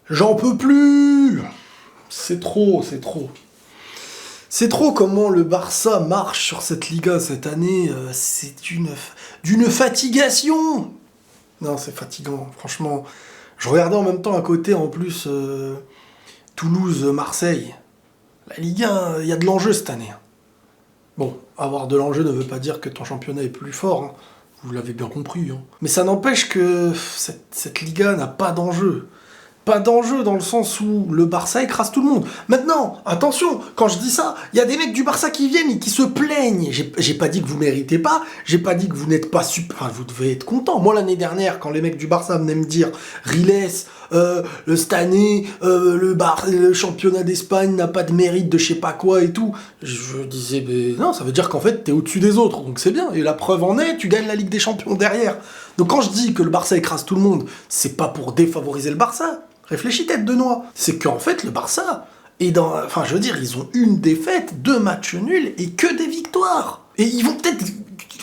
J'en peux plus. C'est trop, c'est trop. C'est trop comment le Barça marche sur cette Liga cette année. C'est d'une fatigation. Non, c'est fatigant, franchement. Je regardais en même temps à côté, en plus, Toulouse-Marseille. La Ligue 1, il y a de l'enjeu cette année. Bon, avoir de l'enjeu ne veut pas dire que ton championnat est plus fort. Hein. Vous l'avez bien compris. Hein. Mais ça n'empêche que cette Liga n'a pas d'enjeu. Pas d'enjeu dans le sens où le Barça écrase tout le monde. Maintenant, attention, quand je dis ça, il y a des mecs du Barça qui viennent et qui se plaignent. J'ai pas dit que vous méritez pas, j'ai pas dit que vous n'êtes pas super... Enfin, vous devez être content. Moi, l'année dernière, quand les mecs du Barça venaient me dire « Riles, cette année, le championnat d'Espagne n'a pas de mérite de je sais pas quoi et tout », je disais « Non, ça veut dire qu'en fait, t'es au-dessus des autres, donc c'est bien. Et la preuve en est, tu gagnes la Ligue des Champions derrière. » Donc quand je dis que le Barça écrase tout le monde, c'est pas pour défavoriser le Barça. Réfléchis, tête de noix. C'est qu'en fait, le Barça est dans... Enfin, je veux dire, ils ont une défaite, 2 matchs nuls et que des victoires. Et ils vont peut-être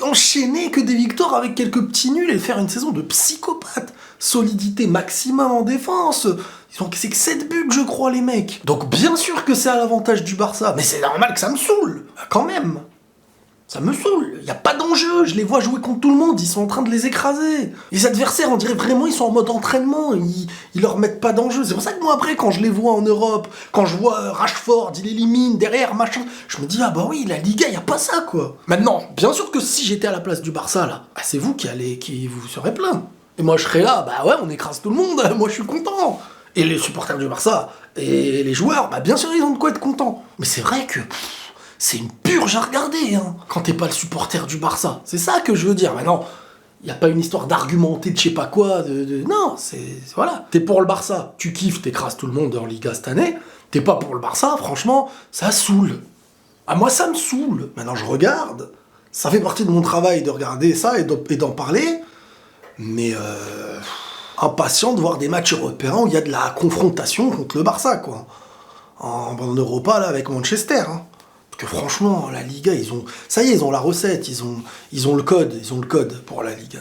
enchaîner que des victoires avec quelques petits nuls et faire une saison de psychopathe. Solidité maximum en défense. Ils ont... C'est que 7 buts, je crois, les mecs. Donc bien sûr que c'est à l'avantage du Barça. Mais c'est normal que ça me saoule, quand même. Ça me saoule, il n'y a pas d'enjeu, je les vois jouer contre tout le monde, ils sont en train de les écraser. Les adversaires, on dirait vraiment, ils sont en mode entraînement, ils leur mettent pas d'enjeu. C'est pour ça que moi après, quand je les vois en Europe, quand je vois Rashford, il élimine, derrière, machin, je me dis, ah bah oui, la Liga, il n'y a pas ça, quoi. Maintenant, bien sûr que si j'étais à la place du Barça, là, bah c'est vous qui vous serez plein. Et moi, je serais là, bah ouais, on écrase tout le monde, moi je suis content. Et les supporters du Barça, et les joueurs, bah bien sûr, ils ont de quoi être contents. Mais c'est vrai que... c'est une purge à regarder, hein, quand t'es pas le supporter du Barça. C'est ça que je veux dire. Maintenant, il n'y a pas une histoire d'argumenter de je sais pas quoi. Non, voilà. T'es pour le Barça, tu kiffes, t'écrases tout le monde en Liga cette année. T'es pas pour le Barça, franchement, ça saoule. Ah, moi, ça me saoule. Maintenant, je regarde. Ça fait partie de mon travail de regarder ça et d'en parler. Mais, impatient de voir des matchs européens où il y a de la confrontation contre le Barça, quoi. En Europa, là, avec Manchester, hein. Que franchement, la Liga, ça y est, ils ont la recette, ils ont le code pour la Liga.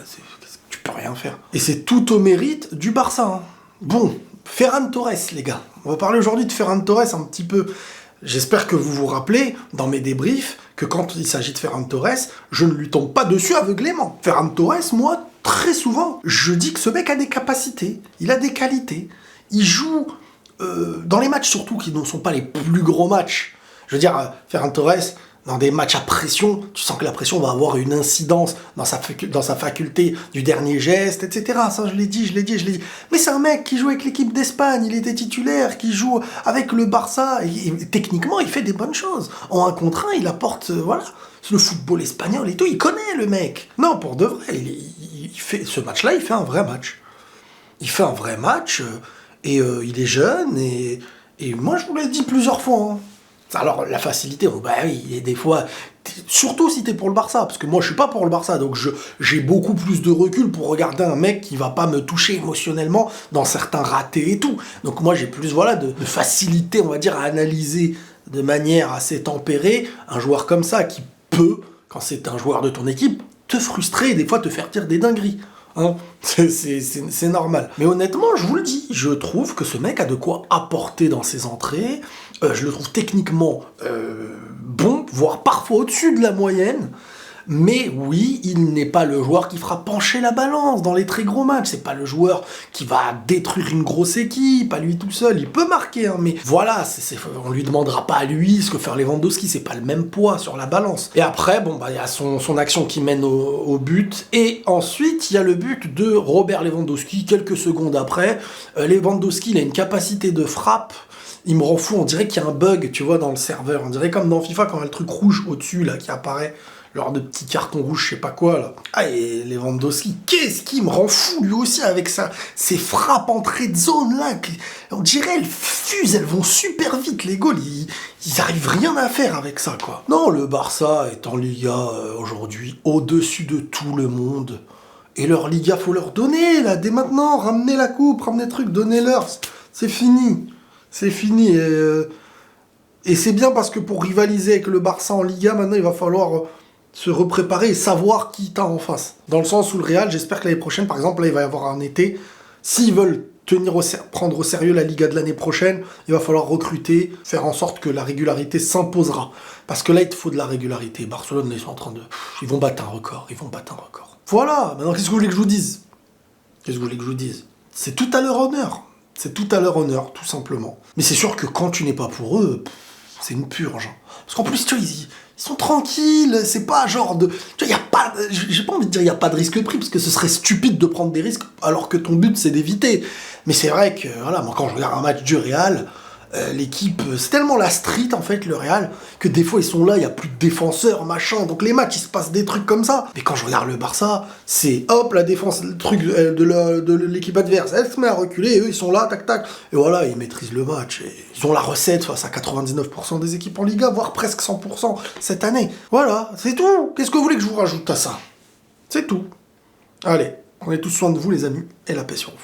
Tu peux rien faire. Et c'est tout au mérite du Barça. Hein. Bon, Ferran Torres, les gars. On va parler aujourd'hui de Ferran Torres un petit peu. J'espère que vous vous rappelez, dans mes débriefs, que quand il s'agit de Ferran Torres, je ne lui tombe pas dessus aveuglément. Ferran Torres, moi, très souvent, je dis que ce mec a des capacités, il a des qualités. Il joue, dans les matchs surtout qui ne sont pas les plus gros matchs. Je veux dire, Ferran Torres, dans des matchs à pression, tu sens que la pression va avoir une incidence dans sa faculté du dernier geste, etc. Ça, je l'ai dit. Mais c'est un mec qui joue avec l'équipe d'Espagne, il était titulaire, qui joue avec le Barça, et techniquement, il fait des bonnes choses. En 1 contre 1, il apporte, voilà, le football espagnol et tout, il connaît le mec. Non, pour de vrai, il fait, ce match-là, il fait un vrai match. Il fait un vrai match, et il est jeune, et moi, je vous l'ai dit plusieurs fois, hein. Alors, la facilité, bah oui, et des fois, surtout si t'es pour le Barça, parce que moi je suis pas pour le Barça, donc j'ai beaucoup plus de recul pour regarder un mec qui va pas me toucher émotionnellement dans certains ratés et tout. Donc moi j'ai plus, voilà, de facilité, on va dire, à analyser de manière assez tempérée un joueur comme ça qui peut, quand c'est un joueur de ton équipe, te frustrer et des fois te faire dire des dingueries. Hein, c'est normal. Mais honnêtement, je vous le dis, je trouve que ce mec a de quoi apporter dans ses entrées. Je le trouve techniquement bon, voire parfois au-dessus de la moyenne. Mais oui, il n'est pas le joueur qui fera pencher la balance dans les très gros matchs. C'est pas le joueur qui va détruire une grosse équipe, à lui tout seul. Il peut marquer, hein, mais voilà, on lui demandera pas à lui ce que faire Lewandowski. C'est pas le même poids sur la balance. Et après, bon, bah, il y a son action qui mène au but. Et ensuite, il y a le but de Robert Lewandowski, quelques secondes après. Lewandowski, il a une capacité de frappe. Il me rend fou, on dirait qu'il y a un bug, tu vois, dans le serveur. On dirait comme dans FIFA, quand il y a le truc rouge au-dessus, là, qui apparaît. Lors de petits cartons rouges, je sais pas quoi, là. Ah, et Lewandowski, qu'est-ce qui me rend fou, lui aussi, avec ça, ces frappes entrées de zone, là. On dirait, elles fusent, elles vont super vite, les goals, ils arrivent rien à faire avec ça, quoi. Non, le Barça est en Liga, aujourd'hui, au-dessus de tout le monde. Et leur Liga, faut leur donner, là, dès maintenant, ramenez la coupe, ramenez le truc, donnez-leur. C'est fini. C'est fini, et c'est bien parce que pour rivaliser avec le Barça en Liga, maintenant, il va falloir se repréparer et savoir qui t'as en face. Dans le sens où le Real, j'espère que l'année prochaine, par exemple, là, il va y avoir un été, s'ils veulent prendre au sérieux la Liga de l'année prochaine, il va falloir recruter, faire en sorte que la régularité s'imposera. Parce que là, il te faut de la régularité. Barcelone, là, ils sont en train de... Ils vont battre un record, Voilà, maintenant, qu'est-ce que vous voulez que je vous dise? C'est tout à leur honneur. C'est tout à leur honneur, tout simplement. Mais c'est sûr que quand tu n'es pas pour eux, c'est une purge. Parce qu'en plus, tu vois, ils sont tranquilles, c'est pas genre de... Tu vois, il y a pas... J'ai pas envie de dire il n'y a pas de risque pris, parce que ce serait stupide de prendre des risques, alors que ton but, c'est d'éviter. Mais c'est vrai que, voilà, moi, quand je regarde un match du Real, l'équipe... C'est tellement la street, en fait, le Real, que des fois, ils sont là, il n'y a plus de défenseurs, machin, donc les matchs, il se passe des trucs comme ça. Mais quand je regarde le Barça, c'est, hop, la défense, le truc de l'équipe adverse, elle se met à reculer, et eux, ils sont là, tac, tac, et voilà, ils maîtrisent le match, et ils ont la recette face à 99% des équipes en Liga, voire presque 100% cette année. Voilà, c'est tout. Qu'est-ce que vous voulez que je vous rajoute à ça? C'est tout. Allez, prenez tous soin de vous, les amis, et la paix sur vous.